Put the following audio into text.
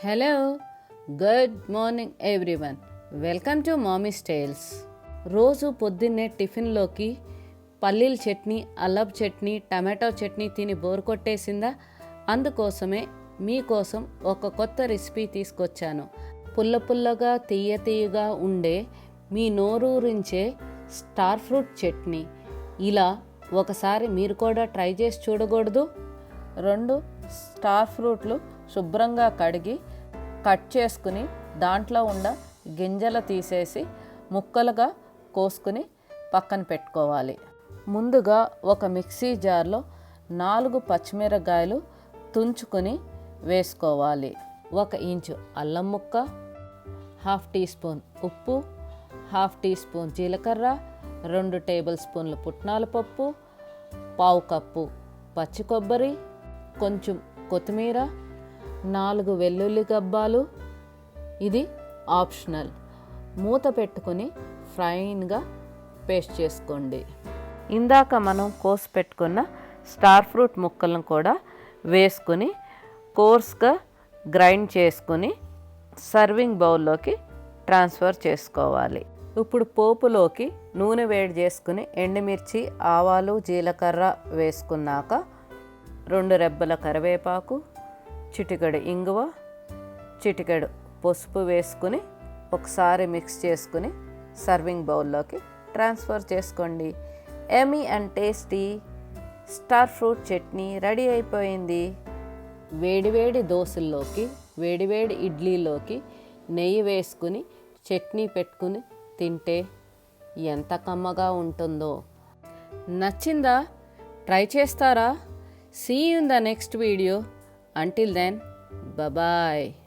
Hello, good morning everyone. Welcome to Mommy's Tales. రోజు పొద్దున్నే టిఫిన్లోకి పల్లీల చట్నీ, అల్లపు చట్నీ, టమాటో చట్నీ తిని బోర్ కొట్టేసిందా? అందుకోసమే మీకోసం ఒక కొత్త రెసిపీ తీసుకొచ్చాను. పుల్ల పుల్లగా తీయ తీయగా ఉండే మీ నోరూరించే స్టార్ ఫ్రూట్ చట్నీ. ఇలా ఒకసారి మీరు కూడా ట్రై చేసి చూడకూడదు? 2 స్టార్ ఫ్రూట్లు శుభ్రంగా కడిగి కట్ చేసుకుని దాంట్లో ఉన్న గింజలు తీసేసి ముక్కలుగా కోసుకుని పక్కన పెట్టుకోవాలి. ముందుగా ఒక మిక్సీ జార్లో 4 పచ్చిమిరపకాయలు తుంచుకొని వేసుకోవాలి. 1 ఇంచు అల్లం ముక్క, 1/2 టీ స్పూన్ ఉప్పు, 1/2 టీ స్పూన్ జీలకర్ర, 2 టేబుల్ స్పూన్లు పుట్నాల పప్పు, 1/2 కప్పు పచ్చి కొబ్బరి, కొంచెం కొత్తిమీర, 4 వెల్లుల్లి గబ్బాలు. ఇది ఆప్షనల్. మూత పెట్టుకుని ఫైన్గా పేస్ట్ చేసుకోండి. ఇందాక మనం కోసి పెట్టుకున్న స్టార్ ఫ్రూట్ ముక్కలను కూడా వేసుకుని కోర్స్గా గ్రైండ్ చేసుకుని సర్వింగ్ బౌల్లోకి ట్రాన్స్ఫర్ చేసుకోవాలి. ఇప్పుడు పోపులోకి నూనె వేడి చేసుకుని ఎండుమిర్చి, ఆవాలు, జీలకర్ర వేసుకున్నాక 2 రెబ్బల కరివేపాకు, చిటికెడు ఇంగువ, చిటికెడు పసుపు వేసుకుని ఒకసారి మిక్స్ చేసుకుని సర్వింగ్ బౌల్లోకి ట్రాన్స్ఫర్ చేసుకోండి. Yummy and tasty star fruit chutney ready అయిపోయింది. వేడివేడి దోశల్లోకి, వేడివేడి ఇడ్లీలోకి నెయ్యి వేసుకుని చట్నీ పెట్టుకుని తింటే ఎంత కమ్మగా ఉంటుందో. నచ్చిందా? ట్రై చేస్తారా? See you in the next video. Until then, bye-bye.